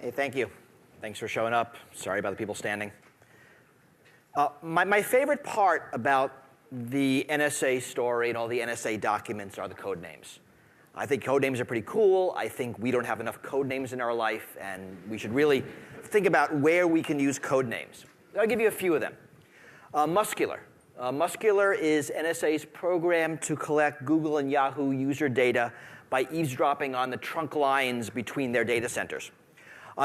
Hey, thank you. Thanks for showing up. Sorry about the people standing. My favorite part about the NSA story and all the NSA documents are the code names. I think code names are pretty cool. I think we don't have enough code names in our life, and we should really think about where we can use code names. I'll give you a few of them. Muscular. Muscular is NSA's program to collect Google and Yahoo user data by eavesdropping on the trunk lines between their data centers.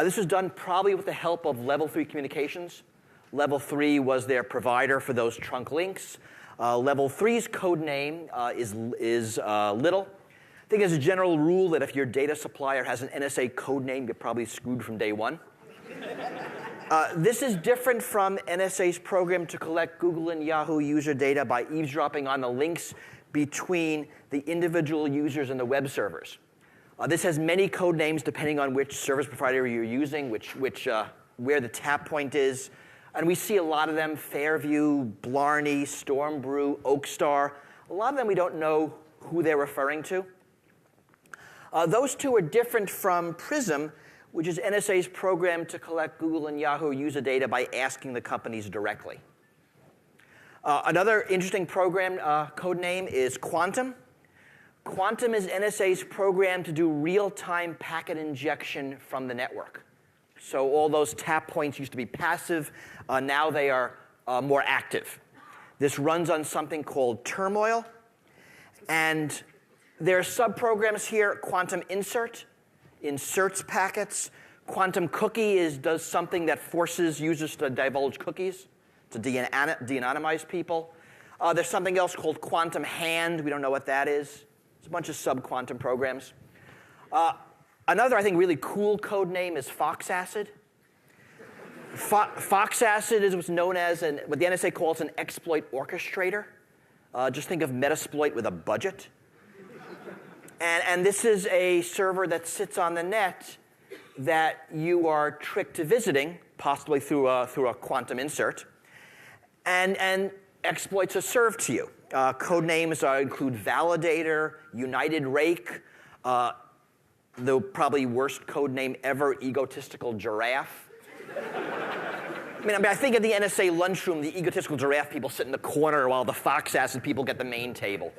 This was done probably with the help of Level 3 Communications. Level 3 was their provider for those trunk links. Level 3's code name is Little. I think there's a general rule that if your data supplier has an NSA code name, you're probably screwed from day one. This is different from NSA's program to collect Google and Yahoo user data by eavesdropping on the links between the individual users and the web servers. This has many code names depending on which service provider you're using, where the tap point is. And we see a lot of them: Fairview, Blarney, Stormbrew, Oakstar. A lot of them we don't know who they're referring to. Those two are different from Prism, which is NSA's program to collect Google and Yahoo user data by asking the companies directly. Another interesting program code name is Quantum. Quantum is NSA's program to do real-time packet injection from the network. So all those tap points used to be passive. Now they are more active. This runs on something called Turmoil. And there are subprograms here. Quantum Insert inserts packets. Quantum Cookie does something that forces users to divulge cookies, to de-anonymize people. There's something else called Quantum Hand. We don't know what that is. There's a bunch of sub-quantum programs. Another, I think, really cool code name is Fox Acid. Fox Acid is what's known as what the NSA calls an exploit orchestrator. Just think of Metasploit with a budget. And this is a server that sits on the net that you are tricked to visiting, possibly through a quantum insert, and exploits are served to you. Code names include Validator, United Rake, the probably worst code name ever, Egotistical Giraffe. I think at the NSA lunchroom, the Egotistical Giraffe people sit in the corner while the Fox Acid people get the main table.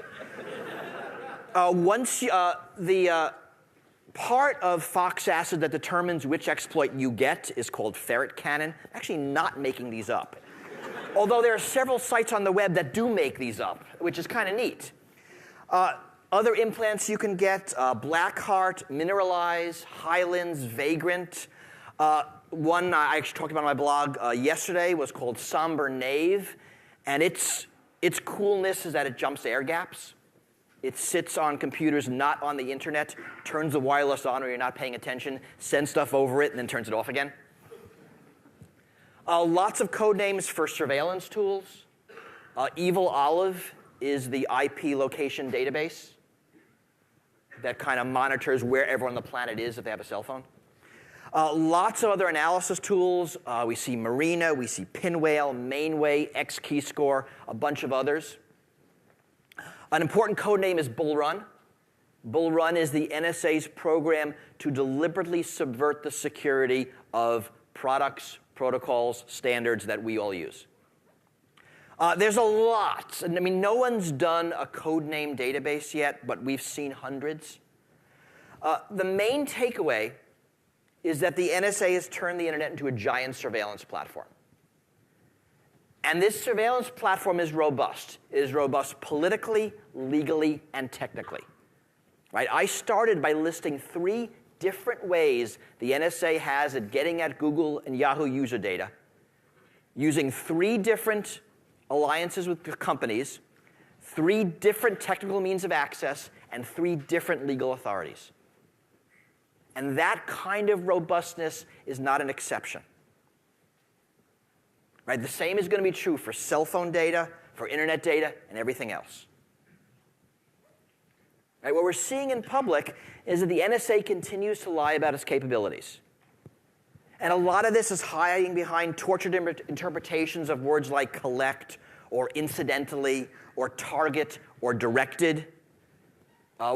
The part of Fox Acid that determines which exploit you get is called ferret cannon. I'm actually not making these up. Although there are several sites on the web that do make these up, which is kind of neat. Other implants you can get: Blackheart, Mineralize, Highlands, Vagrant. One I actually talked about on my blog yesterday was called Somber Knave, and its coolness is that it jumps air gaps. It sits on computers, not on the internet, turns the wireless on when you're not paying attention, sends stuff over it, and then turns it off again. Lots of code names for surveillance tools. Evil Olive is the IP location database that kind of monitors where everyone on the planet is if they have a cell phone. Lots of other analysis tools. We see Marina, we see Pinwhale, Mainway, Xkeyscore, a bunch of others. An important code name is Bull Run. Bull Run is the NSA's program to deliberately subvert the security of products, protocols, standards that we all use. There's a lot. No one's done a code name database yet, but we've seen hundreds. The main takeaway is that the NSA has turned the internet into a giant surveillance platform. And this surveillance platform is robust. It is robust politically, legally, and technically. Right? I started by listing 3 different ways the NSA has at getting at Google and Yahoo user data, using 3 different alliances with companies, 3 different technical means of access, and 3 different legal authorities. And that kind of robustness is not an exception. Right? The same is going to be true for cell phone data, for internet data, and everything else. Right? What we're seeing in public is that the NSA continues to lie about its capabilities. And a lot of this is hiding behind tortured interpretations of words like collect, or incidentally, or target, or directed.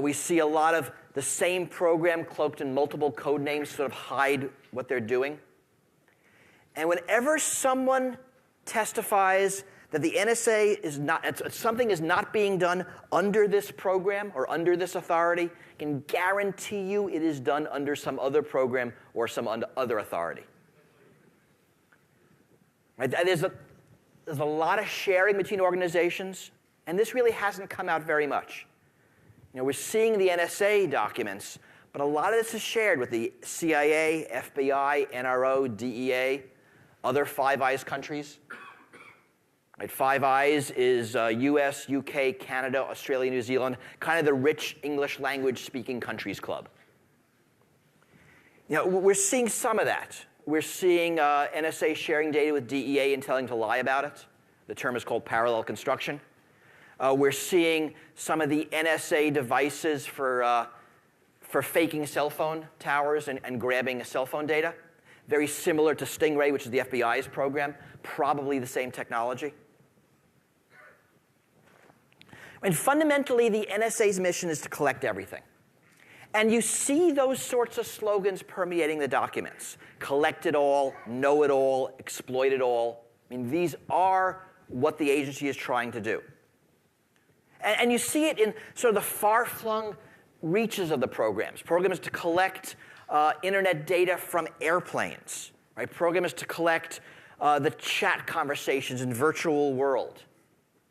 We see a lot of the same program cloaked in multiple code names to sort of hide what they're doing. And whenever someone testifies that the NSA is not, something is not being done under this program or under this authority, I can guarantee you it is done under some other program or some other authority. Right? There's a lot of sharing between organizations, and this really hasn't come out very much. We're seeing the NSA documents, but a lot of this is shared with the CIA, FBI, NRO, DEA, other Five Eyes countries. Right, Five Eyes is US, UK, Canada, Australia, New Zealand, kind of the rich English language speaking countries club. We're seeing some of that. We're seeing NSA sharing data with DEA and telling to lie about it. The term is called parallel construction. We're seeing some of the NSA devices for faking cell phone towers and grabbing cell phone data. Very similar to Stingray, which is the FBI's program, probably the same technology. And fundamentally, the NSA's mission is to collect everything. And you see those sorts of slogans permeating the documents. Collect it all, know it all, exploit it all. I mean, these are what the agency is trying to do. And you see it in sort of the far-flung reaches of the programs. Programs to collect internet data from airplanes. Right? Programs to collect the chat conversations in virtual world.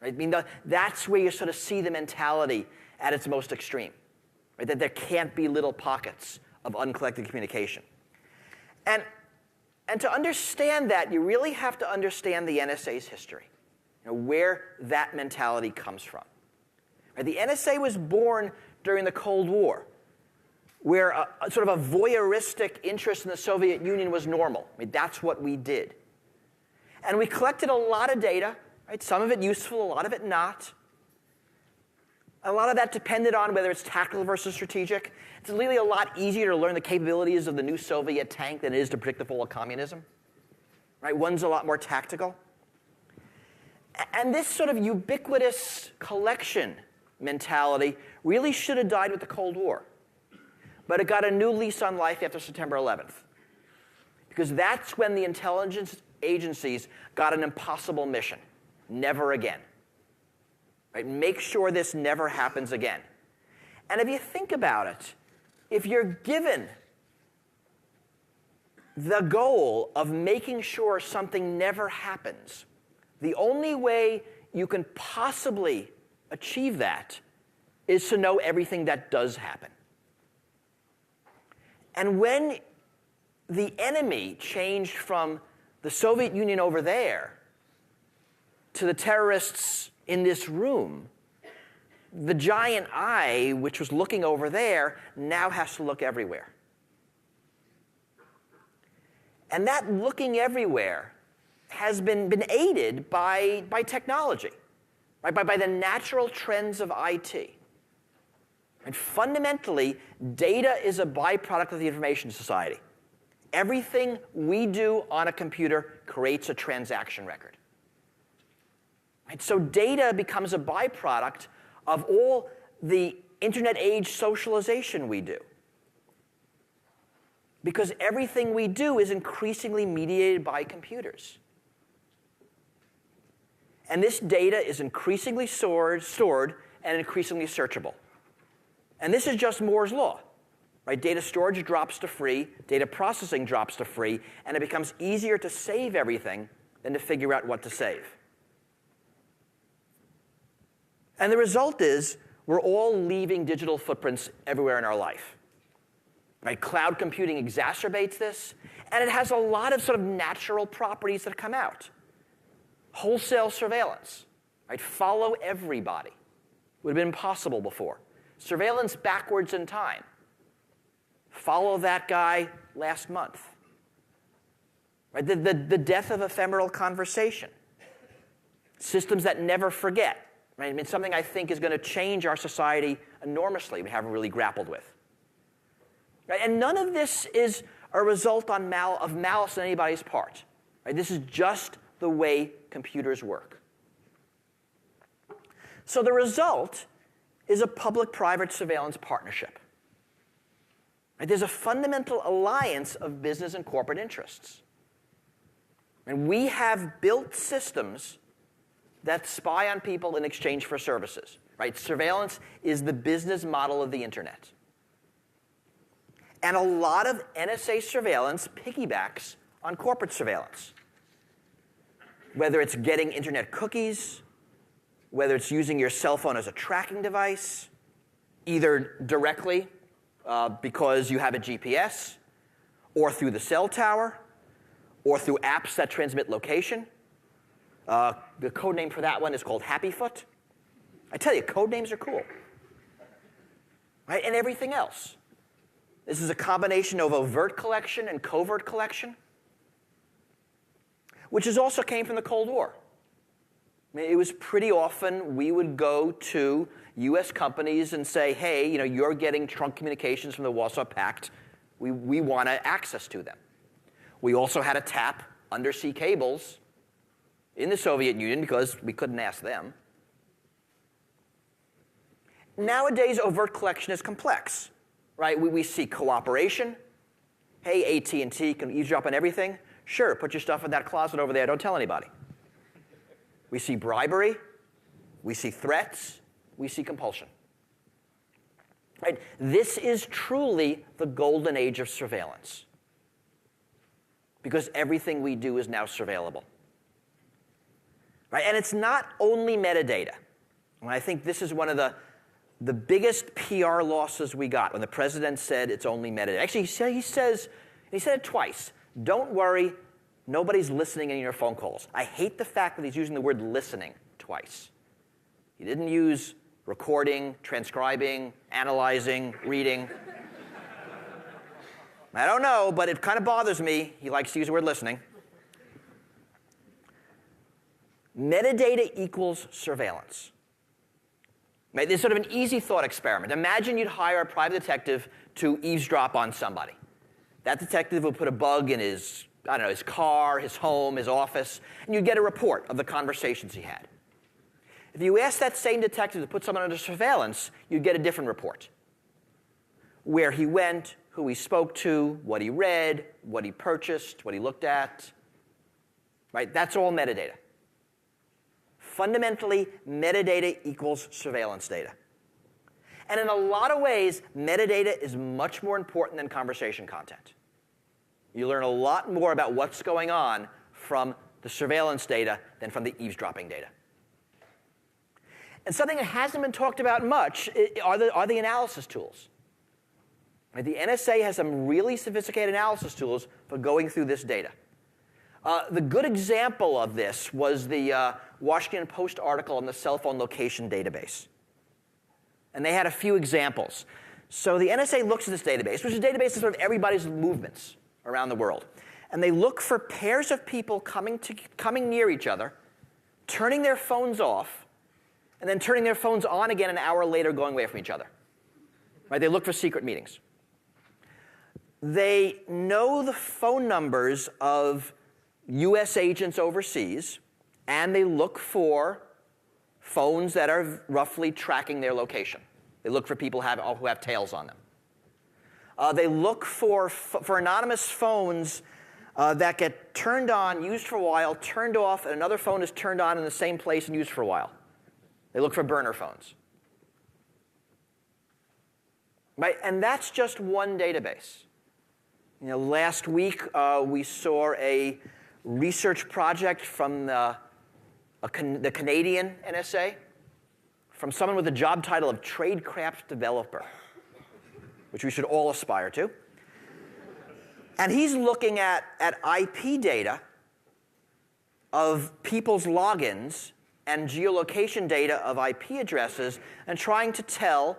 Right? I mean, that's where you sort of see the mentality at its most extreme. Right? That there can't be little pockets of uncollected communication. And to understand that, you really have to understand the NSA's history, where that mentality comes from. Right? The NSA was born during the Cold War, where sort of a voyeuristic interest in the Soviet Union was normal. I mean, that's what we did. And we collected a lot of data, right? Some of it useful, a lot of it not. A lot of that depended on whether it's tactical versus strategic. It's really a lot easier to learn the capabilities of the new Soviet tank than it is to predict the fall of communism. Right? One's a lot more tactical. And this sort of ubiquitous collection mentality really should have died with the Cold War. But it got a new lease on life after September 11th. Because that's when the intelligence agencies got an impossible mission. Never again. Right? Make sure this never happens again. And if you think about it, if you're given the goal of making sure something never happens, the only way you can possibly achieve that is to know everything that does happen. And when the enemy changed from the Soviet Union over there to the terrorists in this room, the giant eye, which was looking over there, now has to look everywhere. And that looking everywhere has been aided by technology, right? by the natural trends of IT. And fundamentally, data is a byproduct of the information society. Everything we do on a computer creates a transaction record. Right? So data becomes a byproduct of all the internet age socialization we do. Because everything we do is increasingly mediated by computers. And this data is increasingly stored and increasingly searchable. And this is just Moore's law. Right? Data storage drops to free, data processing drops to free, and it becomes easier to save everything than to figure out what to save. And the result is we're all leaving digital footprints everywhere in our life. Right? Cloud computing exacerbates this, and it has a lot of sort of natural properties that come out. Wholesale surveillance. Right? Follow everybody. Would have been impossible before. Surveillance backwards in time. Follow that guy last month. Right? The death of ephemeral conversation. Systems that never forget. Right? I mean, something I think is going to change our society enormously we haven't really grappled with. Right? And none of this is a result of malice on anybody's part. Right? This is just the way computers work. So the result is a public-private surveillance partnership. Right? There's a fundamental alliance of business and corporate interests. And we have built systems that spy on people in exchange for services. Right? Surveillance is the business model of the internet. And a lot of NSA surveillance piggybacks on corporate surveillance. Whether it's getting internet cookies, whether it's using your cell phone as a tracking device, either directly because you have a GPS, or through the cell tower, or through apps that transmit location. The code name for that one is called Happyfoot. I tell you, code names are cool. Right? And everything else. This is a combination of overt collection and covert collection, which also came from the Cold War. I mean, it was pretty often we would go to US companies and say, hey, you're getting trunk communications from the Warsaw Pact. We want access to them. We also had to tap undersea cables in the Soviet Union because we couldn't ask them. Nowadays, overt collection is complex. Right? We see cooperation. Hey, AT&T, can eavesdrop on everything? Sure, put your stuff in that closet over there. Don't tell anybody. We see bribery. We see threats. We see compulsion. Right? This is truly the golden age of surveillance, because everything we do is now surveillable. Right? And it's not only metadata. And I think this is one of the biggest PR losses we got when the president said it's only metadata. Actually, he said it twice. Don't worry, nobody's listening in your phone calls. I hate the fact that he's using the word listening twice. He didn't use recording, transcribing, analyzing, reading. I don't know, but it kind of bothers me. He likes to use the word listening. Metadata equals surveillance. Right? This is sort of an easy thought experiment. Imagine you'd hire a private detective to eavesdrop on somebody. That detective would put a bug in his car, his home, his office, and you'd get a report of the conversations he had. If you asked that same detective to put someone under surveillance, you'd get a different report. Where he went, who he spoke to, what he read, what he purchased, what he looked at. Right? That's all metadata. Fundamentally, metadata equals surveillance data. And in a lot of ways, metadata is much more important than conversation content. You learn a lot more about what's going on from the surveillance data than from the eavesdropping data. And something that hasn't been talked about much are the analysis tools. Right? The NSA has some really sophisticated analysis tools for going through this data. The good example of this was the Washington Post article on the cell phone location database. And they had a few examples. So the NSA looks at this database, which is a database of sort of everybody's movements around the world. And they look for pairs of people coming near each other, turning their phones off, and then turning their phones on again an hour later, going away from each other. Right? They look for secret meetings. They know the phone numbers of US agents overseas, and they look for phones that are roughly tracking their location. They look for people who have tails on them. They look for anonymous phones that get turned on, used for a while, turned off, and another phone is turned on in the same place and used for a while. They look for burner phones. Right? And that's just one database. Last week we saw a research project from the Canadian NSA, from someone with the job title of tradecraft developer, which we should all aspire to. And he's looking at IP data of people's logins and geolocation data of IP addresses and trying to tell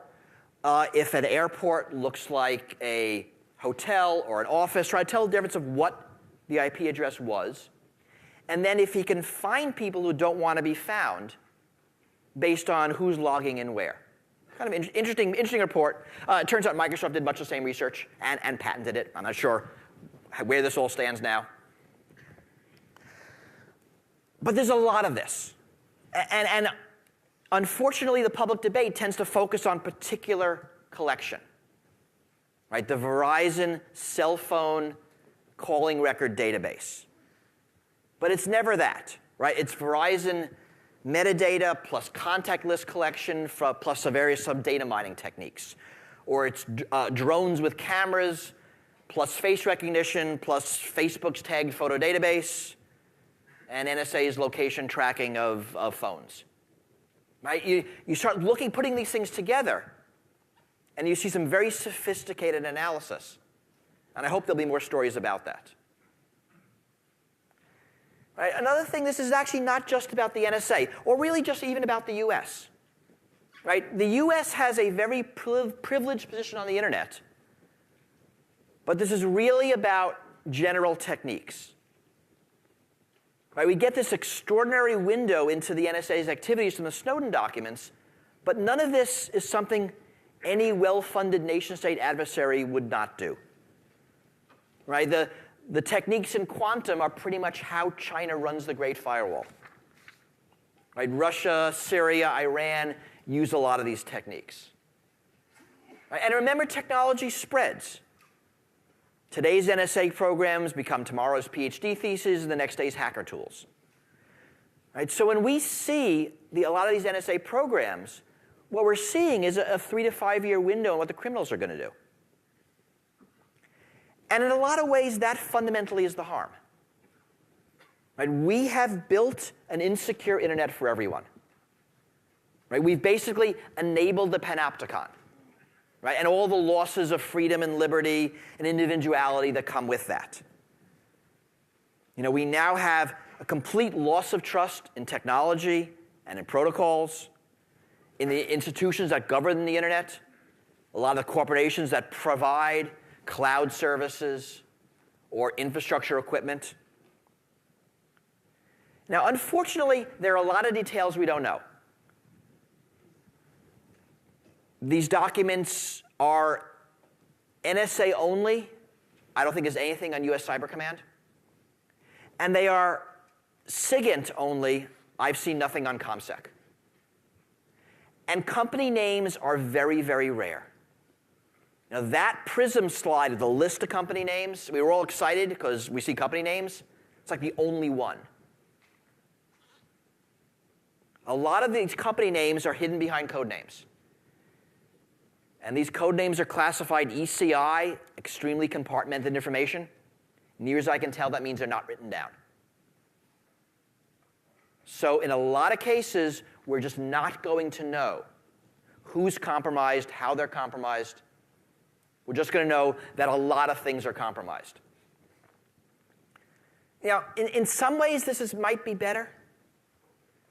if an airport looks like a hotel or an office, try to tell the difference of what the IP address was. And then if he can find people who don't want to be found based on who's logging in where. Kind of interesting report. It turns out Microsoft did much the same research and patented it. I'm not sure where this all stands now. But there's a lot of this. And Unfortunately, the public debate tends to focus on particular collection, right? The Verizon cell phone calling record database. But it's never that, right? It's Verizon metadata plus contact list collection plus some various data mining techniques. Or it's drones with cameras plus face recognition plus Facebook's tagged photo database and NSA's location tracking of phones. Right? You start putting these things together, and you see some very sophisticated analysis. And I hope there'll be more stories about that. Right? Another thing, this is actually not just about the NSA, or really just even about the US. Right? The US has a very privileged position on the internet, but this is really about general techniques. Right? We get this extraordinary window into the NSA's activities from the Snowden documents, but none of this is something any well-funded nation-state adversary would not do. Right? The techniques in quantum are pretty much how China runs the Great Firewall. Right? Russia, Syria, Iran use a lot of these techniques. Right? And remember, technology spreads. Today's NSA programs become tomorrow's PhD theses and the next day's hacker tools. Right? So when we see a lot of these NSA programs, what we're seeing is a 3 to 5 year window on what the criminals are going to do. And in a lot of ways, that fundamentally is the harm. Right? We have built an insecure internet for everyone. Right? We've basically enabled the panopticon. Right? And all the losses of freedom and liberty and individuality that come with that. We now have a complete loss of trust in technology and in protocols, in the institutions that govern the internet, a lot of the corporations that provide cloud services or infrastructure equipment. Now, unfortunately, there are a lot of details we don't know. These documents are NSA only. I don't think there's anything on US Cyber Command. And they are SIGINT only. I've seen nothing on ComSec. And company names are very, very rare. Now that PRISM slide of the list of company names, we were all excited because we see company names. It's like the only one. A lot of these company names are hidden behind code names. And these code names are classified ECI, extremely compartmented information. Near as I can tell, that means they're not written down. So in a lot of cases, we're just not going to know who's compromised, how they're compromised. We're just going to know that a lot of things are compromised. In some ways, this might be better.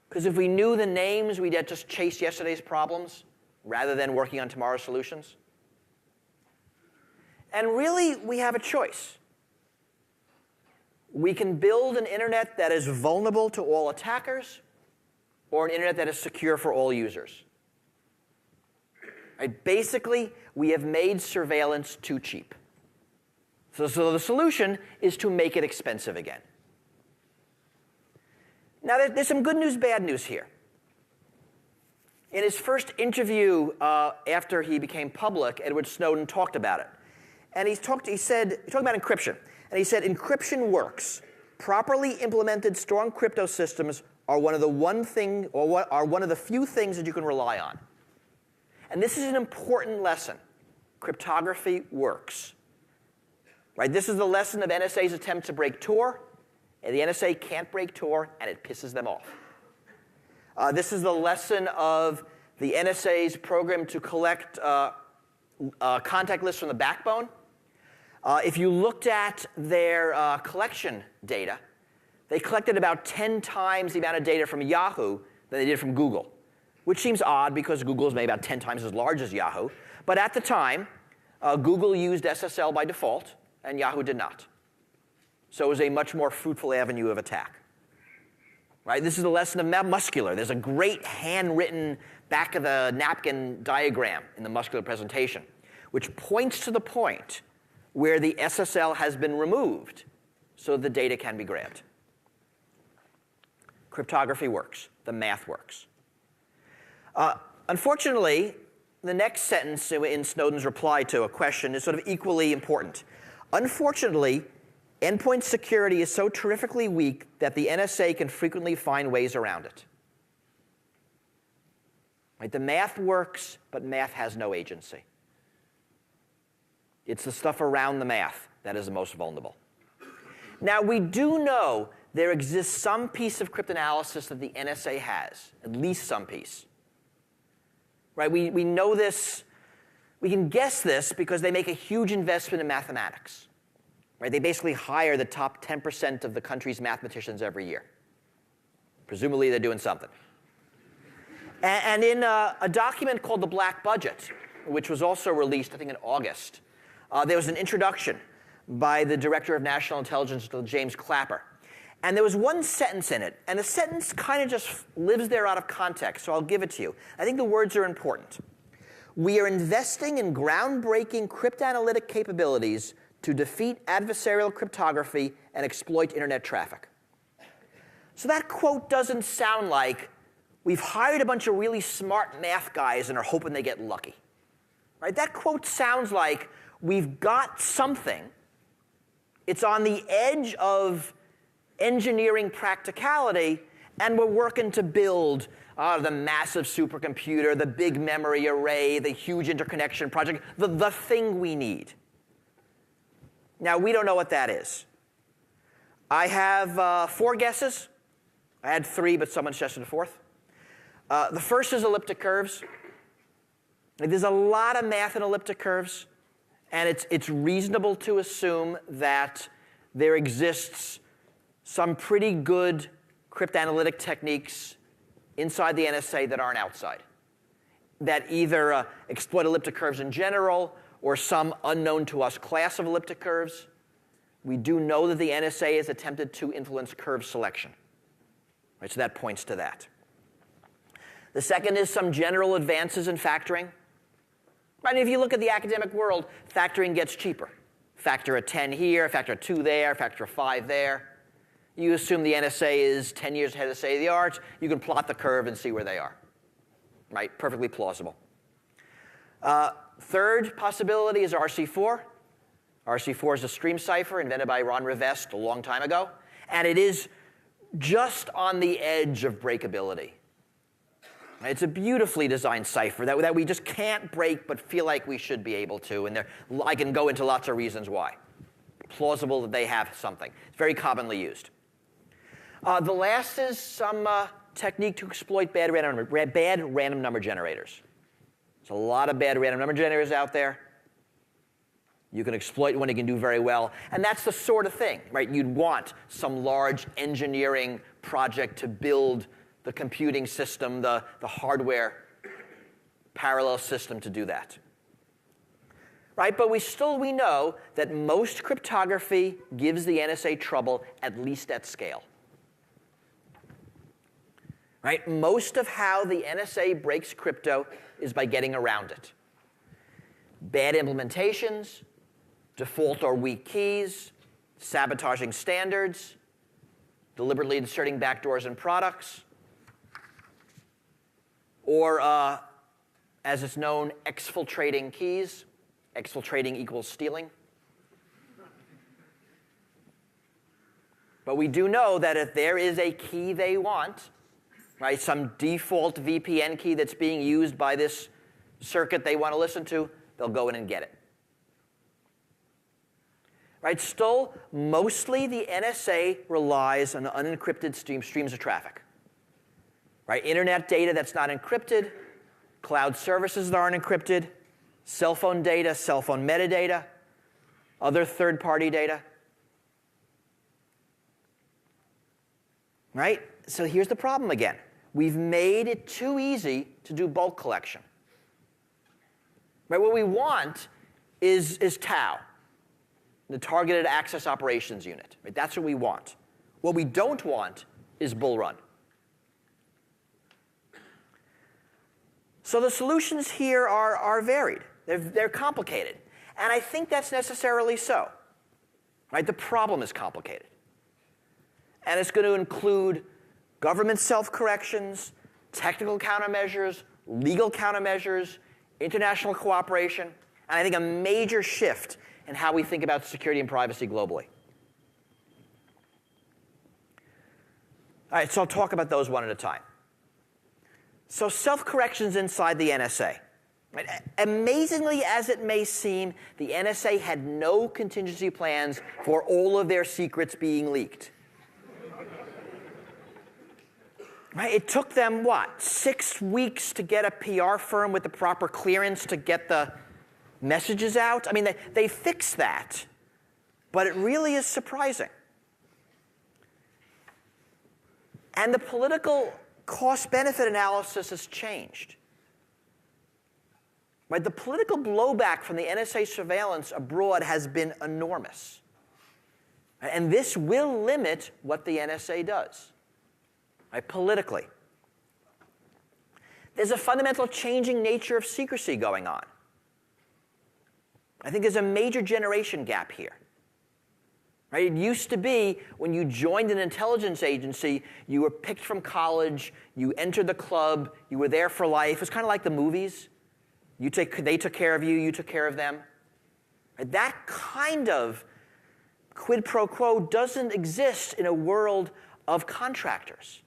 Because if we knew the names, we'd just chase yesterday's problems rather than working on tomorrow's solutions. And really, we have a choice. We can build an internet that is vulnerable to all attackers, or an internet that is secure for all users. Right? Basically, we have made surveillance too cheap. So the solution is to make it expensive again. Now, there's some good news, bad news here. In his first interview after he became public, Edward Snowden talked about it. And he talked about encryption. And he said, encryption works. Properly implemented strong crypto systems are one of the few things that you can rely on. And this is an important lesson. Cryptography works. Right? This is the lesson of NSA's attempt to break Tor. And the NSA can't break Tor, and it pisses them off. This is the lesson of the NSA's program to collect contact lists from the backbone. If you looked at their collection data, they collected about 10 times the amount of data from Yahoo than they did from Google, which seems odd because Google is maybe about 10 times as large as Yahoo. But at the time, Google used SSL by default, and Yahoo did not. So it was a much more fruitful avenue of attack. Right? This is the lesson of Muscular. There's a great handwritten back of the napkin diagram in the Muscular presentation, which points to the point where the SSL has been removed so the data can be grabbed. Cryptography works. The math works. Unfortunately, the next sentence in Snowden's reply to a question is sort of equally important. Unfortunately, endpoint security is so terrifically weak that the NSA can frequently find ways around it. Right? The math works, but math has no agency. It's the stuff around the math that is the most vulnerable. Now, we do know there exists some piece of cryptanalysis that the NSA has, at least some piece. Right? We know this, we can guess this because they make a huge investment in mathematics. Right? They basically hire the top 10% of the country's mathematicians every year. Presumably they're doing something. And in a document called the Black Budget, which was also released, I think, in August, there was an introduction by the Director of National Intelligence, James Clapper. And there was one sentence in it, and the sentence kind of just lives there out of context, so I'll give it to you. I think the words are important. We are investing in groundbreaking cryptanalytic capabilities to defeat adversarial cryptography and exploit internet traffic. So that quote doesn't sound like we've hired a bunch of really smart math guys and are hoping they get lucky. Right? That quote sounds like we've got something. It's on the edge of engineering practicality, and we're working to build the massive supercomputer, the big memory array, the huge interconnection project, the thing we need. Now, we don't know what that is. I have 4 guesses. I had 3, but someone suggested a 4th. The first is elliptic curves. There's a lot of math in elliptic curves, and it's reasonable to assume that there exists some pretty good cryptanalytic techniques inside the NSA that aren't outside, that either exploit elliptic curves in general or some unknown to us class of elliptic curves. We do know that the NSA has attempted to influence curve selection. Right, so that points to that. The second is some general advances in factoring. Right, and if you look at the academic world, factoring gets cheaper. Factor a 10 here, factor a 2 there, factor a 5 there. You assume the NSA is 10 years ahead of the state of the art. You can plot the curve and see where they are. Right? Perfectly plausible. Third possibility is RC4. RC4 is a stream cipher invented by Ron Rivest a long time ago. And it is just on the edge of breakability. It's a beautifully designed cipher that we just can't break but feel like we should be able to. And I can go into lots of reasons why. Plausible that they have something. It's very commonly used. The last is some technique to exploit bad random number generators. There's a lot of bad random number generators out there. You can exploit one you can do very well. And that's the sort of thing, right? You'd want some large engineering project to build the computing system, the hardware parallel system to do that. Right? But we know that most cryptography gives the NSA trouble, at least at scale. Right? Most of how the NSA breaks crypto is by getting around it. Bad implementations, default or weak keys, sabotaging standards, deliberately inserting backdoors in products, or, as it's known, exfiltrating keys. Exfiltrating equals stealing. But we do know that if there is a key they want, right, some default VPN key that's being used by this circuit they want to listen to, they'll go in and get it. Right? Still, mostly the NSA relies on unencrypted streams of traffic. Right? Internet data that's not encrypted, cloud services that aren't encrypted, cell phone data, cell phone metadata, other third-party data. Right? So here's the problem again. We've made it too easy to do bulk collection. Right? What we want is TAO, the Targeted Access Operations Unit. Right? That's what we want. What we don't want is bull run. So the solutions here are varied. They're complicated. And I think that's necessarily so. Right? The problem is complicated. And it's going to include government self-corrections, technical countermeasures, legal countermeasures, international cooperation, and I think a major shift in how we think about security and privacy globally. All right, so I'll talk about those one at a time. So self-corrections inside the NSA. Right? Amazingly as it may seem, the NSA had no contingency plans for all of their secrets being leaked. Right? It took them, what, 6 weeks to get a PR firm with the proper clearance to get the messages out? I mean, they fixed that, but it really is surprising. And the political cost-benefit analysis has changed. Right? The political blowback from the NSA surveillance abroad has been enormous. And this will limit what the NSA does, right, politically. There's a fundamental changing nature of secrecy going on. I think there's a major generation gap here. Right? It used to be when you joined an intelligence agency, you were picked from college, you entered the club, you were there for life. It was kind of like the movies. They took care of you, you took care of them. Right? That kind of quid pro quo doesn't exist in a world of contractors.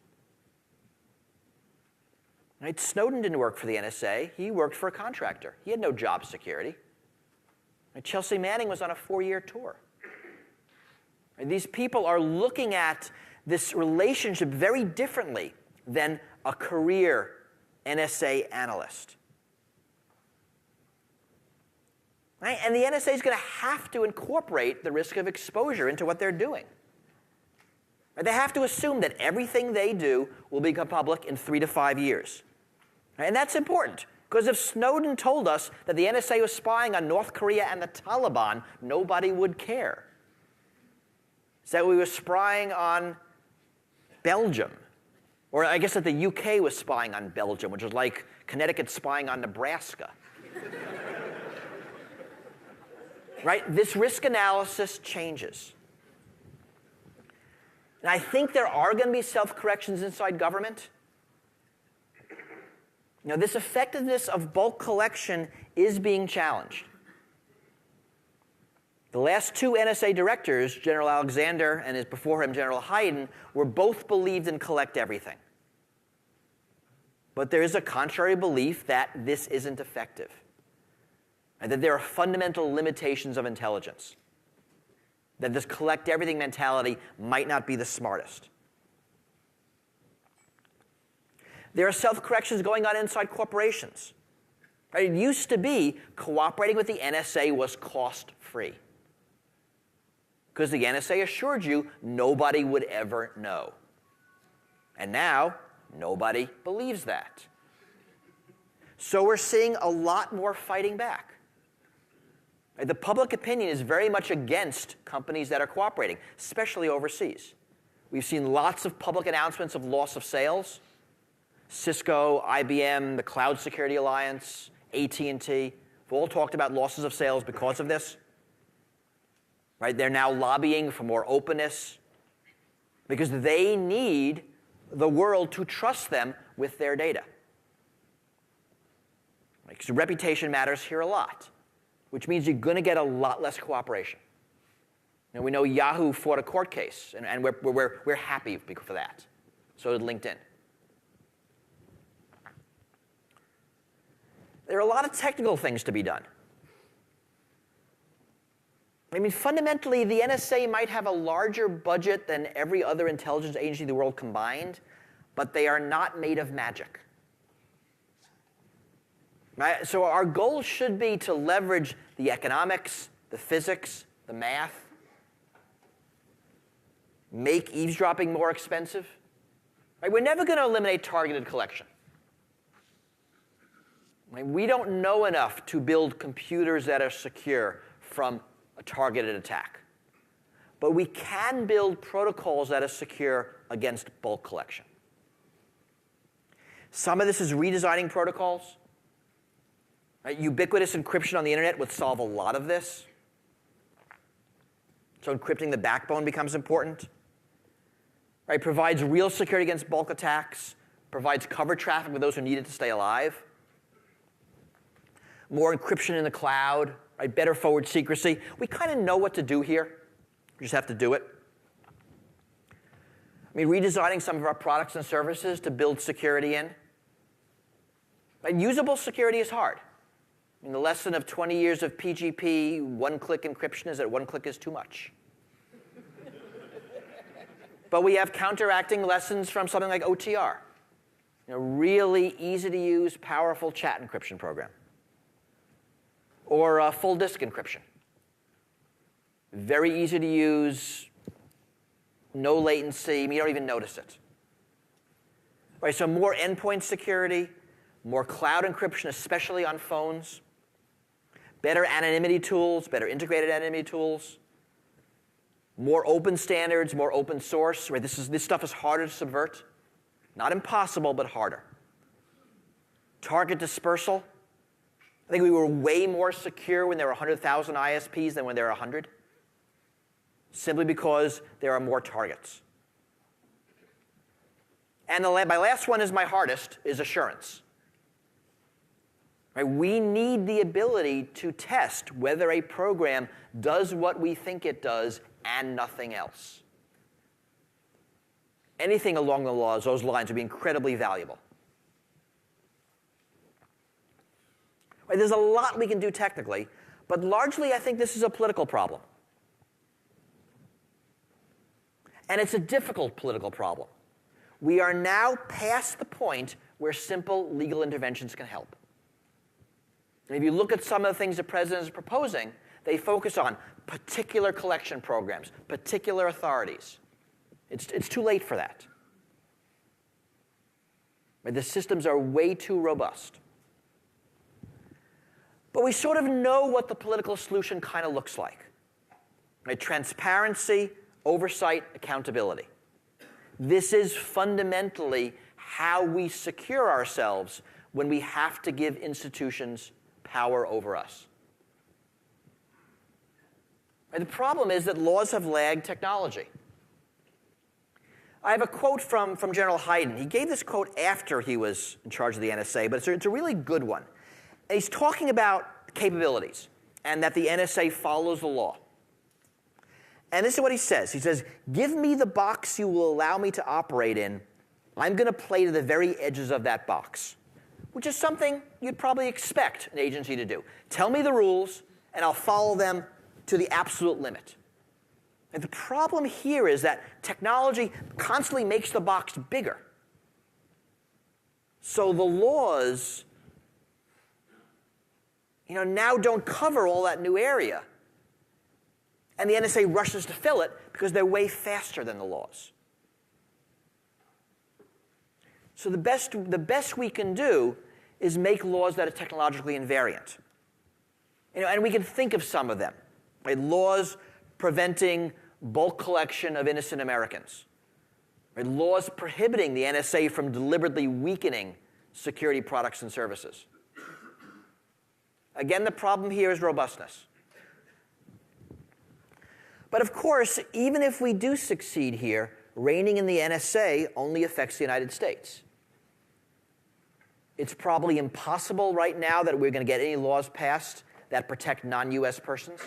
Right? Snowden didn't work for the NSA. He worked for a contractor. He had no job security. Right? Chelsea Manning was on a 4-year tour. And these people are looking at this relationship very differently than a career NSA analyst. Right? And the NSA is going to have to incorporate the risk of exposure into what they're doing. Right? They have to assume that everything they do will become public in 3 to 5 years. Right? And that's important, because if Snowden told us that the NSA was spying on North Korea and the Taliban, nobody would care. That we were spying on Belgium. Or I guess that the UK was spying on Belgium, which was like Connecticut spying on Nebraska. Right? This risk analysis changes. And I think there are going to be self-corrections inside government. Now, this effectiveness of bulk collection is being challenged. The last 2 NSA directors, General Alexander and before him General Hayden, were both believed in collect everything. But there is a contrary belief that this isn't effective, and that there are fundamental limitations of intelligence, that this collect everything mentality might not be the smartest. There are self-corrections going on inside corporations. Right? It used to be cooperating with the NSA was cost-free, because the NSA assured you nobody would ever know. And now, nobody believes that. So we're seeing a lot more fighting back. The public opinion is very much against companies that are cooperating, especially overseas. We've seen lots of public announcements of loss of sales. Cisco, IBM, the Cloud Security Alliance, AT&T have all talked about losses of sales because of this. Right? They're now lobbying for more openness because they need the world to trust them with their data. Because reputation matters here a lot, which means you're going to get a lot less cooperation. And we know Yahoo fought a court case, and we're happy for that. So did LinkedIn. There are a lot of technical things to be done. I mean, fundamentally, the NSA might have a larger budget than every other intelligence agency in the world combined, but they are not made of magic. Right? So our goal should be to leverage the economics, the physics, the math, make eavesdropping more expensive. Right? We're never going to eliminate targeted collection. Right? We don't know enough to build computers that are secure from a targeted attack. But we can build protocols that are secure against bulk collection. Some of this is redesigning protocols. Right? Ubiquitous encryption on the internet would solve a lot of this. So encrypting the backbone becomes important. Right? Provides real security against bulk attacks. Provides cover traffic for those who need it to stay alive. more encryption in the cloud, right? Better forward secrecy. We kind of know what to do here. We just have to do it. I mean, redesigning some of our products and services to build security in. Right? Usable security is hard. I mean, the lesson of 20 years of PGP, one-click encryption, is that one click is too much. But we have counteracting lessons from something like OTR. Really easy-to-use, powerful chat encryption program. Or full disk encryption. Very easy to use, no latency, you don't even notice it. Right, so more endpoint security, more cloud encryption, especially on phones, better anonymity tools, better integrated anonymity tools, more open standards, more open source. Right, this stuff is harder to subvert. Not impossible, but harder. Target dispersal. I think we were way more secure when there were 100,000 ISPs than when there are 100. Simply because there are more targets. And my last one is my hardest, is assurance. Right? We need the ability to test whether a program does what we think it does and nothing else. Anything along those lines would be incredibly valuable. Right? There's a lot we can do technically, but largely I think this is a political problem. And it's a difficult political problem. We are now past the point where simple legal interventions can help. And if you look at some of the things the president is proposing, they focus on particular collection programs, particular authorities. It's too late for that. Right? The systems are way too robust. But we sort of know what the political solution kind of looks like. Right? Transparency, oversight, accountability. This is fundamentally how we secure ourselves when we have to give institutions power over us. And the problem is that laws have lagged technology. I have a quote from General Hayden. He gave this quote after he was in charge of the NSA, but it's a really good one. And he's talking about capabilities and that the NSA follows the law. And this is what he says. He says, "Give me the box you will allow me to operate in. I'm going to play to the very edges of that box," which is something you'd probably expect an agency to do. Tell me the rules, and I'll follow them to the absolute limit. And the problem here is that technology constantly makes the box bigger. So the laws, now don't cover all that new area. And the NSA rushes to fill it because they're way faster than the laws. So the best we can do is make laws that are technologically invariant. And we can think of some of them. Right? Laws preventing bulk collection of innocent Americans. Right? Laws prohibiting the NSA from deliberately weakening security products and services. Again, the problem here is robustness. But of course, even if we do succeed here, reigning in the NSA only affects the United States. It's probably impossible right now that we're going to get any laws passed that protect non-US persons.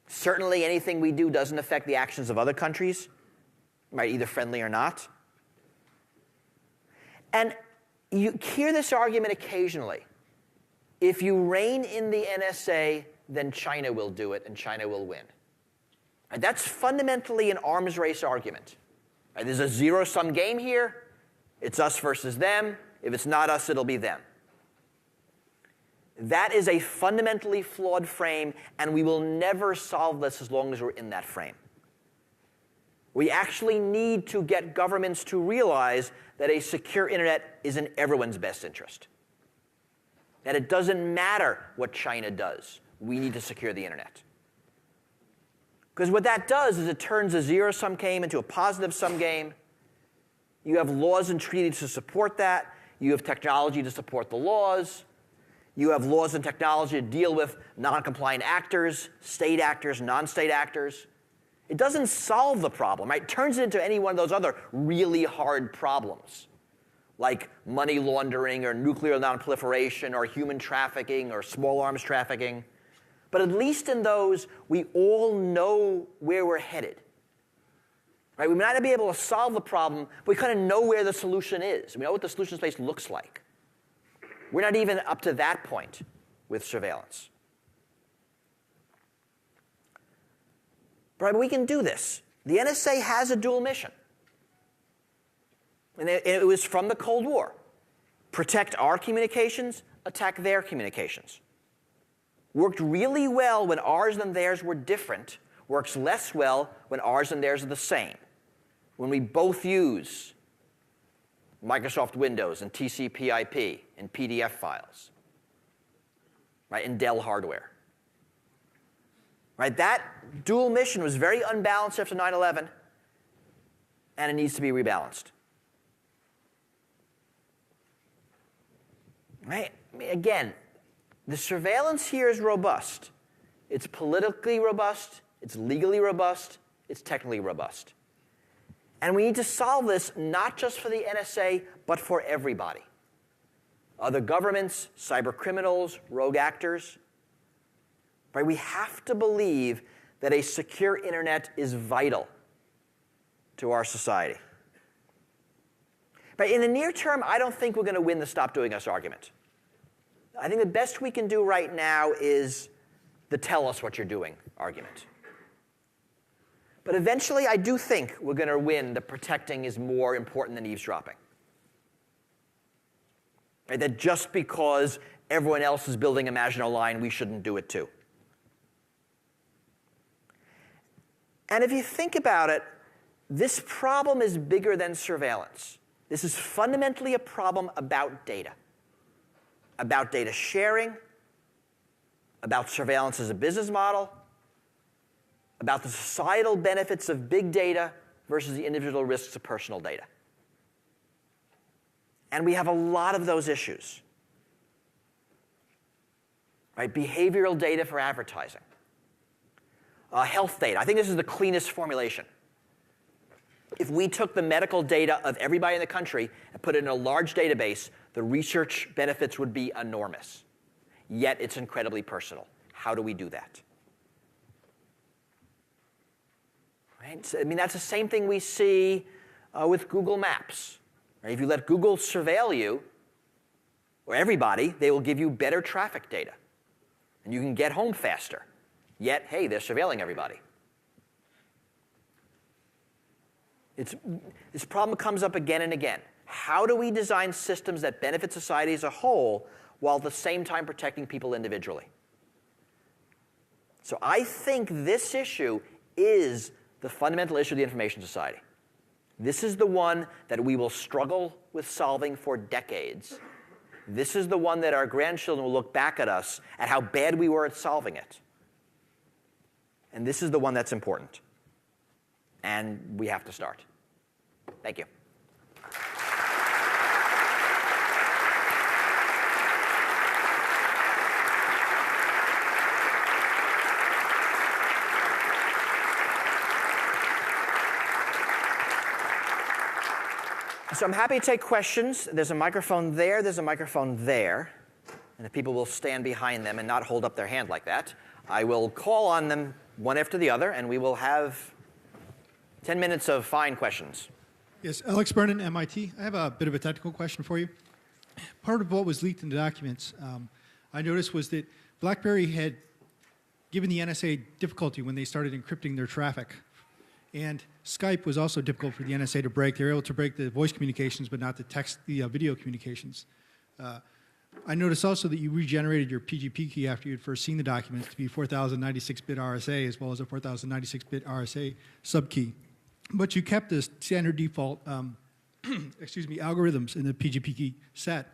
Certainly anything we do doesn't affect the actions of other countries, right, either friendly or not. And you hear this argument occasionally. If you reign in the NSA, then China will do it and China will win. And that's fundamentally an arms race argument. Right? There's a zero-sum game here. It's us versus them. If it's not us, it'll be them. That is a fundamentally flawed frame, and we will never solve this as long as we're in that frame. We actually need to get governments to realize that a secure internet is in everyone's best interest. That it doesn't matter what China does. We need to secure the internet. Because what that does is it turns a zero-sum game into a positive-sum game. You have laws and treaties to support that. You have technology to support the laws. You have laws and technology to deal with non-compliant actors, state actors, non-state actors. It doesn't solve the problem, right? It turns it into any one of those other really hard problems. like money laundering or nuclear nonproliferation or human trafficking or small arms trafficking. But at least in those, we all know where we're headed. Right? We may not be able to solve the problem, but we kind of know where the solution is. We know what the solution space looks like. We're not even up to that point with surveillance. But we can do this. The NSA has a dual mission. And it was from the Cold War. Protect our communications, attack their communications. Worked really well when ours and theirs were different. Works less well when ours and theirs are the same. When we both use Microsoft Windows and TCP/IP and PDF files, right, and Dell hardware. Right, that dual mission was very unbalanced after 9/11, and it needs to be rebalanced. Right? I mean, again, the surveillance here is robust. It's politically robust, it's legally robust, it's technically robust. And we need to solve this not just for the NSA, but for everybody. Other governments, cyber criminals, rogue actors. Right? We have to believe that a secure internet is vital to our society. But in the near term, I don't think we're going to win the stop doing us argument. I think the best we can do right now is the tell us what you're doing argument. But eventually, I do think we're going to win the protecting is more important than eavesdropping. Right? That just because everyone else is building a Maginot Line, we shouldn't do it too. And if you think about it, this problem is bigger than surveillance. This is fundamentally a problem about data sharing, about surveillance as a business model, about the societal benefits of big data versus the individual risks of personal data. And we have a lot of those issues. Right? Behavioral data for advertising. Health data. I think this is the cleanest formulation. If we took the medical data of everybody in the country and put it in a large database, the research benefits would be enormous. Yet it's incredibly personal. How do we do that? Right? So, I mean, that's the same thing we see with Google Maps. Right? If you let Google surveil you, or everybody, they will give you better traffic data. And you can get home faster. Yet, hey, they're surveilling everybody. This problem comes up again and again. How do we design systems that benefit society as a whole while at the same time protecting people individually? So I think this issue is the fundamental issue of the information society. This is the one that we will struggle with solving for decades. This is the one that our grandchildren will look back at us at how bad we were at solving it. And this is the one that's important. And we have to start. Thank you. So I'm happy to take questions. There's a microphone there. There's a microphone there. And if people will stand behind them and not hold up their hand like that, I will call on them one after the other, and we will have 10 minutes of fine questions. Yes, Alex Brennan, MIT. I have a bit of a technical question for you. Part of what was leaked in the documents, I noticed, was that BlackBerry had given the NSA difficulty when they started encrypting their traffic. And Skype was also difficult for the NSA to break. They were able to break the voice communications, but not the video communications. I noticed also that you regenerated your PGP key after you had first seen the documents to be 4096-bit RSA as well as a 4096-bit RSA subkey. But you kept the standard default algorithms in the PGP key set.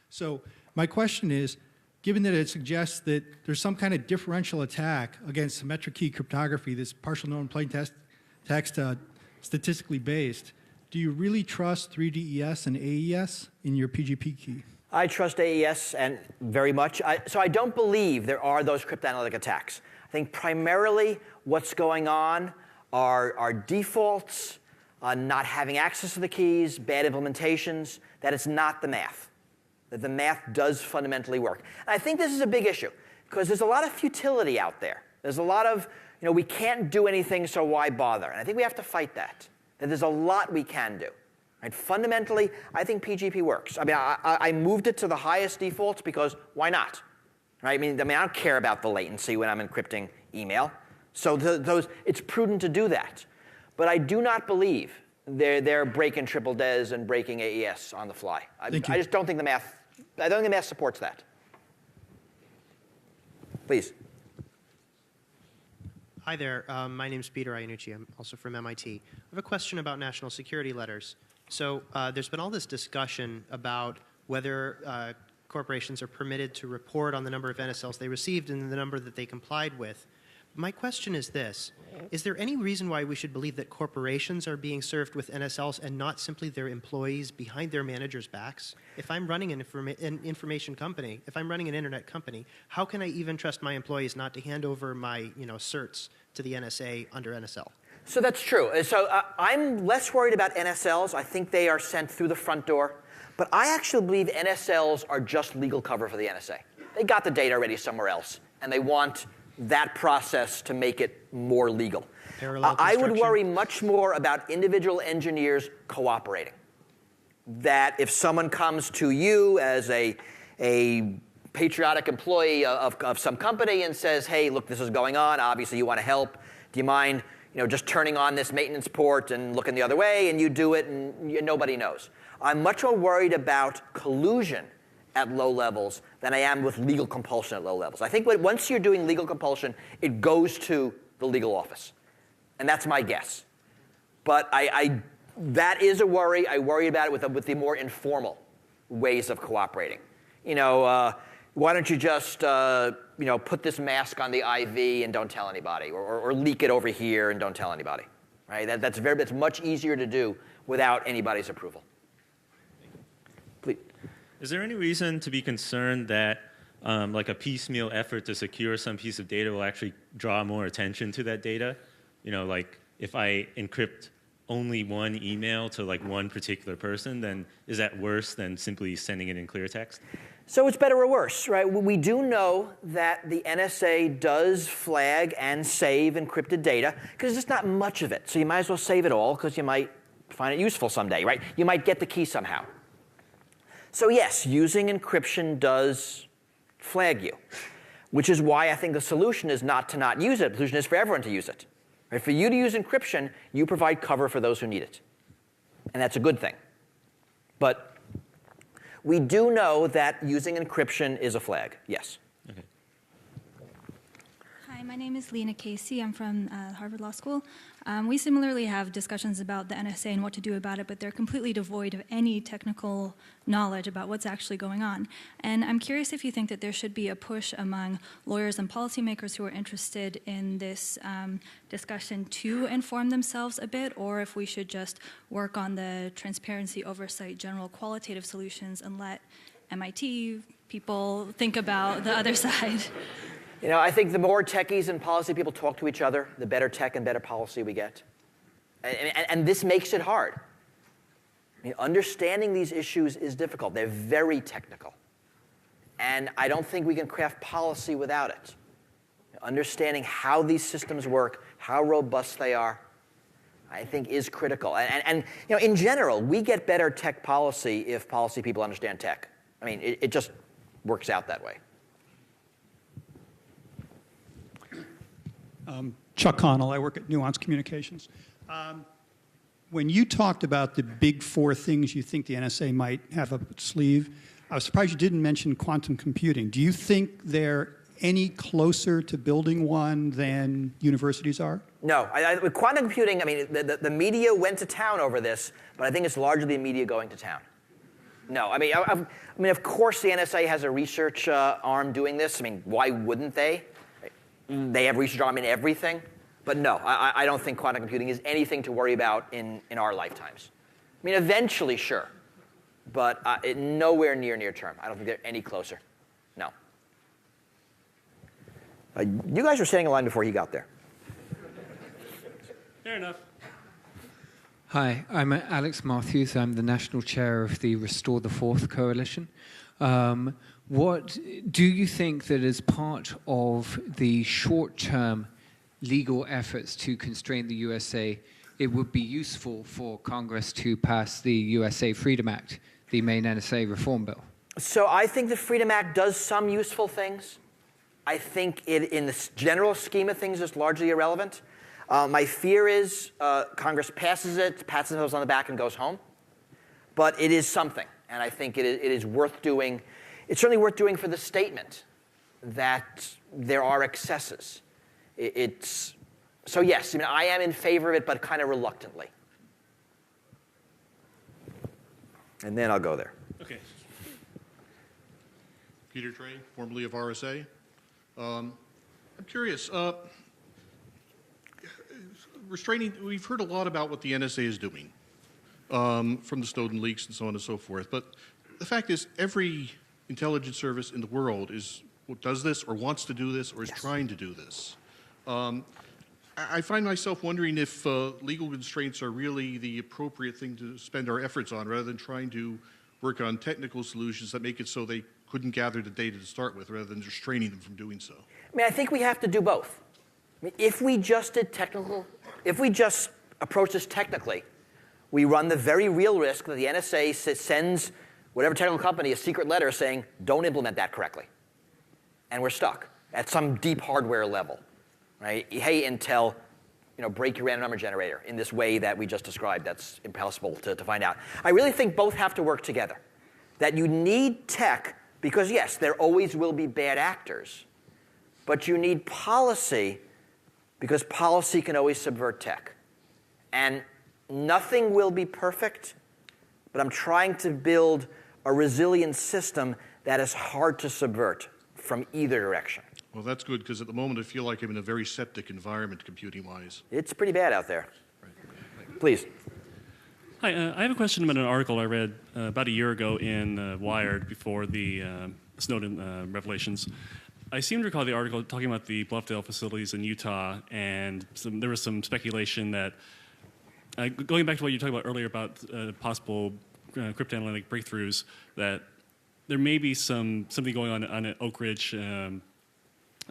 So my question is, given that it suggests that there's some kind of differential attack against symmetric key cryptography, this partial known plain text statistically based, do you really trust 3DES and AES in your PGP key? I trust AES and very much. So I don't believe there are those cryptanalytic attacks. I think primarily what's going on are defaults not having access to the keys, bad implementations, that it's not the math. That the math does fundamentally work. And I think this is a big issue, because there's a lot of futility out there. There's a lot of, we can't do anything, so why bother? And I think we have to fight that. That there's a lot we can do. Right? Fundamentally, I think PGP works. I mean, I moved it to the highest defaults because why not? Right? I mean, I don't care about the latency when I'm encrypting email. So it's prudent to do that. But I do not believe they're breaking triple DES and breaking AES on the fly. I just don't think the math. I don't think the math supports that. Please. Hi there. My name's Peter Iannucci. I'm also from MIT. I have a question about national security letters. So there's been all this discussion about whether corporations are permitted to report on the number of NSLs they received and the number that they complied with. My question is this. Is there any reason why we should believe that corporations are being served with NSLs and not simply their employees behind their managers' backs? If I'm running an information company, if I'm running an internet company, how can I even trust my employees not to hand over my certs to the NSA under NSL? So that's true. So I'm less worried about NSLs. I think they are sent through the front door. But I actually believe NSLs are just legal cover for the NSA. They got the data already somewhere else, and they want that process to make it more legal. I would worry much more about individual engineers cooperating. That if someone comes to you as a patriotic employee of some company and says, hey, look, this is going on, obviously you want to help, do you mind just turning on this maintenance port and looking the other way, and you do it and nobody knows. I'm much more worried about collusion at low levels than I am with legal compulsion at low levels. I think once you're doing legal compulsion, it goes to the legal office. And that's my guess. But that is a worry. I worry about it with the more informal ways of cooperating. Why don't you just put this mask on the IV and don't tell anybody, or leak it over here and don't tell anybody. Right? That's much easier to do without anybody's approval. Please. Is there any reason to be concerned that like a piecemeal effort to secure some piece of data will actually draw more attention to that data? Like if I encrypt only one email to like one particular person, then is that worse than simply sending it in clear text? So it's better or worse, right? We do know that the NSA does flag and save encrypted data because there's just not much of it. So you might as well save it all because you might find it useful someday, right? You might get the key somehow. So yes, using encryption does flag you, which is why I think the solution is not to not use it. The solution is for everyone to use it. Right? For you to use encryption, you provide cover for those who need it. And that's a good thing. But we do know that using encryption is a flag, yes. Okay. Hi, my name is Lena Casey. I'm from Harvard Law School. We similarly have discussions about the NSA and what to do about it, but they're completely devoid of any technical knowledge about what's actually going on. And I'm curious if you think that there should be a push among lawyers and policymakers who are interested in this discussion to inform themselves a bit, or if we should just work on the transparency, oversight, general qualitative solutions and let MIT people think about the other side. I think the more techies and policy people talk to each other, the better tech and better policy we get. And this makes it hard. Understanding these issues is difficult. They're very technical. And I don't think we can craft policy without it. Understanding how these systems work, how robust they are, I think is critical. And in general, we get better tech policy if policy people understand tech. I mean, it just works out that way. Chuck Connell, I work at Nuance Communications. When you talked about the big four things you think the NSA might have up its sleeve, I was surprised you didn't mention quantum computing. Do you think they're any closer to building one than universities are? No. With quantum computing, I mean, the media went to town over this, but I think it's largely the media going to town. No. I mean, of course the NSA has a research arm doing this. I mean, why wouldn't they? They have research arm in everything. But no, I don't think quantum computing is anything to worry about in our lifetimes. I mean, eventually, sure. But nowhere near term. I don't think they're any closer. No. You guys were standing in line before he got there. Fair enough. Hi, I'm Alex Matthews. I'm the national chair of the Restore the Fourth Coalition. What do you think that as part of the short-term legal efforts to constrain the USA, it would be useful for Congress to pass the USA Freedom Act, the main NSA reform bill? So I think the Freedom Act does some useful things. I think it, in the general scheme of things, is largely irrelevant. My fear is Congress passes it, pats themselves on the back, and goes home. But it is something, and I think it is worth doing. It's certainly worth doing for the statement that there are excesses. So yes, I mean, I am in favor of it, but kind of reluctantly. And then I'll go there. Okay. Peter Trey, formerly of RSA. I'm curious. Restraining. We've heard a lot about what the NSA is doing from the Snowden leaks and so on and so forth. But the fact is, every intelligence service in the world does this, or wants to do this, or is trying to do this. I find myself wondering if legal constraints are really the appropriate thing to spend our efforts on, rather than trying to work on technical solutions that make it so they couldn't gather the data to start with, rather than restraining them from doing so. I mean, I think we have to do both. I mean, if we just approach this technically, we run the very real risk that the NSA sends whatever technical company a secret letter saying, don't implement that correctly. And we're stuck at some deep hardware level. Right? Hey, Intel, break your random number generator in this way that we just described. That's impossible to find out. I really think both have to work together. That you need tech because, yes, there always will be bad actors. But you need policy because policy can always subvert tech. And nothing will be perfect, but I'm trying to build a resilient system that is hard to subvert from either direction. Well, that's good, because at the moment I feel like I'm in a very septic environment, computing-wise. It's pretty bad out there. Right. Please. Hi, I have a question about an article I read about a year ago in Wired before the Snowden revelations. I seem to recall the article talking about the Bluffdale facilities in Utah, and there was some speculation that, going back to what you talked about earlier about possible cryptanalytic breakthroughs, that there may be something going on at Oak Ridge, and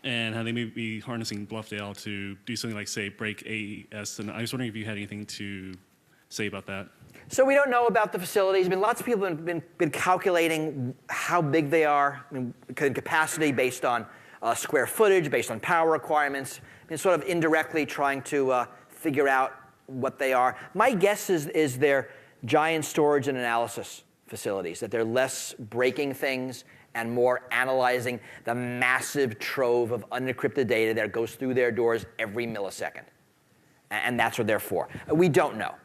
how they may be harnessing Bluffdale to do something like, say, break AES. And I was wondering if you had anything to say about that. So we don't know about the facilities. I mean, lots of people have been calculating how big they are, capacity based on square footage, based on power requirements, and sort of indirectly trying to figure out what they are. My guess is they're giant storage and analysis facilities, that they're less breaking things and more analyzing the massive trove of unencrypted data that goes through their doors every millisecond. And that's what they're for. We don't know.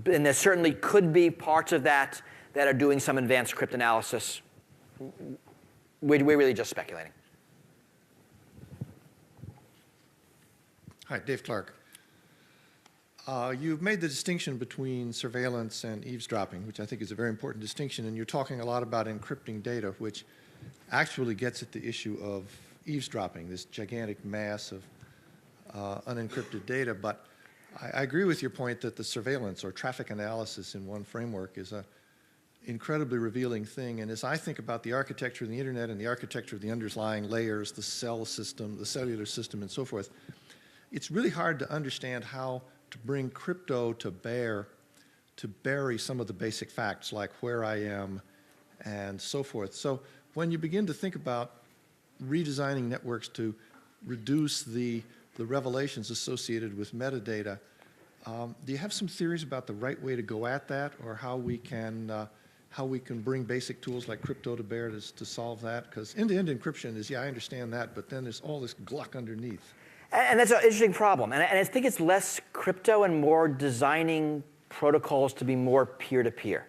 And there certainly could be parts of that are doing some advanced cryptanalysis. We're really just speculating. Hi, Dave Clark. You've made the distinction between surveillance and eavesdropping, which I think is a very important distinction, and you're talking a lot about encrypting data, which actually gets at the issue of eavesdropping, this gigantic mass of unencrypted data. But I agree with your point that the surveillance or traffic analysis in one framework is an incredibly revealing thing. And as I think about the architecture of the internet and the architecture of the underlying layers, the cell system, the cellular system, and so forth, it's really hard to understand how to bring crypto to bear to bury some of the basic facts like where I am and so forth. So when you begin to think about redesigning networks to reduce the revelations associated with metadata, do you have some theories about the right way to go at that, or how we can bring basic tools like crypto to bear to solve that? Because end-to-end encryption is, I understand that, but then there's all this gluck underneath. And that's an interesting problem. And I think it's less crypto and more designing protocols to be more peer-to-peer.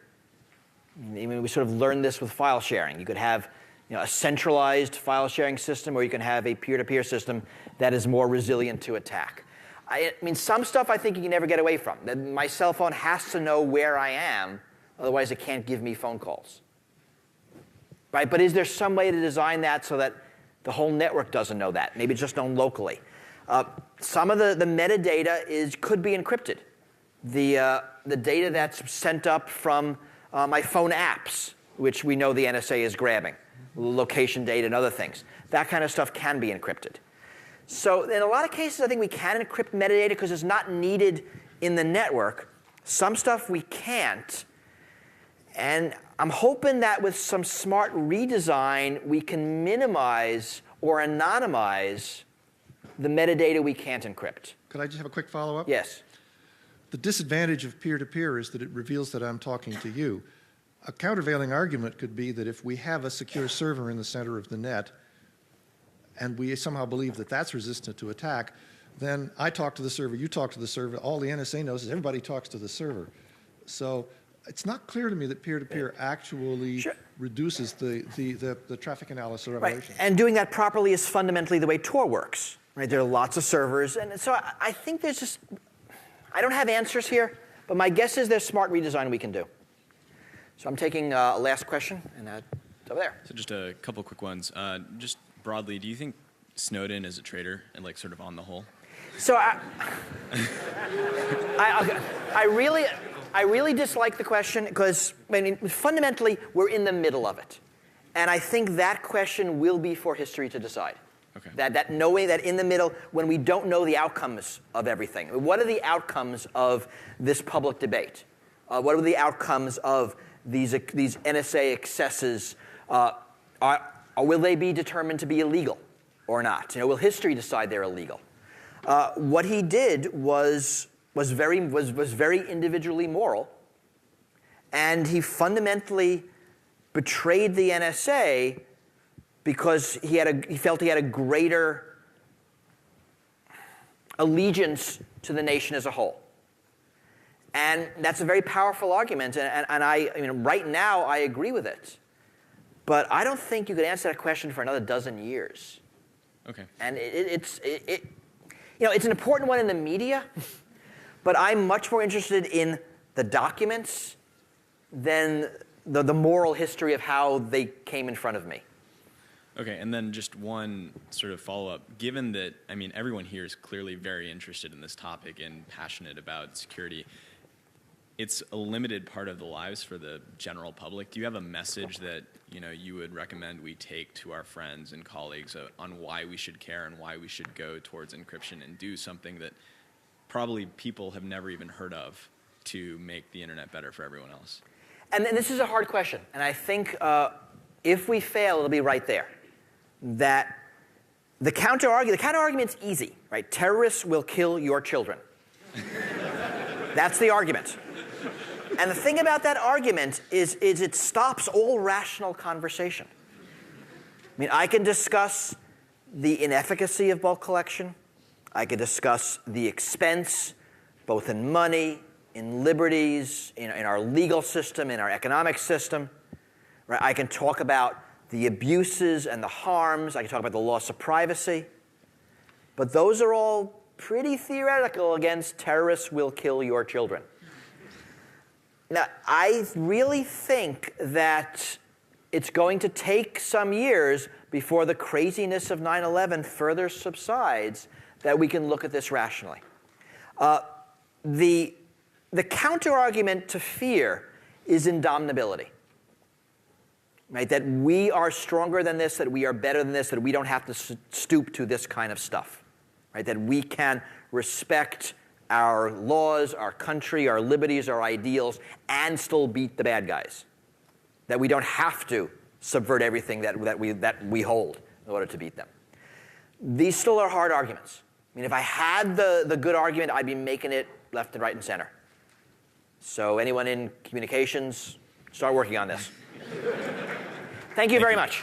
I mean, we sort of learned this with file sharing. You could have a centralized file sharing system, or you can have a peer-to-peer system that is more resilient to attack. I mean, some stuff I think you can never get away from. My cell phone has to know where I am, otherwise it can't give me phone calls. Right? But is there some way to design that so that the whole network doesn't know that? Maybe it's just known locally. Some of the metadata could be encrypted. the data that's sent up from my phone apps, which we know the NSA is grabbing, location data and other things. That kind of stuff can be encrypted. So in a lot of cases, I think we can encrypt metadata because it's not needed in the network. Some stuff we can't. And I'm hoping that with some smart redesign, we can minimize or anonymize the metadata we can't encrypt. Could I just have a quick follow-up? Yes. The disadvantage of peer-to-peer is that it reveals that I'm talking to you. A countervailing argument could be that if we have a secure server in the center of the net, and we somehow believe that that's resistant to attack, then I talk to the server, you talk to the server, all the NSA knows is everybody talks to the server. So it's not clear to me that peer-to-peer actually reduces the traffic analysis of Right. revelations. And doing that properly is fundamentally the way Tor works. Right? There are lots of servers. And so I think there's just, I don't have answers here, but my guess is there's smart redesign we can do. So I'm taking a last question, and it's over there. So just a couple quick ones. Just broadly, do you think Snowden is a traitor, and like sort of on the whole? So I really dislike the question because I mean, fundamentally we're in the middle of it, and I think that question will be for history to decide. Okay. That knowing that in the middle, when we don't know the outcomes of everything, what are the outcomes of this public debate? What are the outcomes of these NSA excesses? Will they be determined to be illegal or not? Will history decide they're illegal? What he did was very individually moral, and he fundamentally betrayed the NSA because he felt he had a greater allegiance to the nation as a whole. And that's a very powerful argument, and I mean, right now I agree with it. But I don't think you could answer that question for another dozen years. Okay. And it's an important one in the media, but I'm much more interested in the documents than the moral history of how they came in front of me. Okay, and then just one sort of follow-up. Given that, I mean, everyone here is clearly very interested in this topic and passionate about security, it's a limited part of the lives for the general public. Do you have a message that you would recommend we take to our friends and colleagues on why we should care and why we should go towards encryption and do something that probably people have never even heard of to make the internet better for everyone else? And this is a hard question, and I think if we fail, it'll be right there. That the counter-argument's easy, right? Terrorists will kill your children. That's the argument. And the thing about that argument is it stops all rational conversation. I mean, I can discuss the inefficacy of bulk collection. I can discuss the expense, both in money, in liberties, in our legal system, in our economic system. Right? I can talk about the abuses and the harms. I can talk about the loss of privacy. But those are all pretty theoretical against terrorists will kill your children. Now, I really think that it's going to take some years before the craziness of 9/11 further subsides that we can look at this rationally. The counter-argument to fear is indomitability. Right? That we are stronger than this, that we are better than this, that we don't have to stoop to this kind of stuff. Right? That we can respect our laws, our country, our liberties, our ideals, and still beat the bad guys. That we don't have to subvert everything that we hold in order to beat them. These still are hard arguments. I mean, if I had the good argument, I'd be making it left and right and center. So anyone in communications, start working on this. Thank you very much.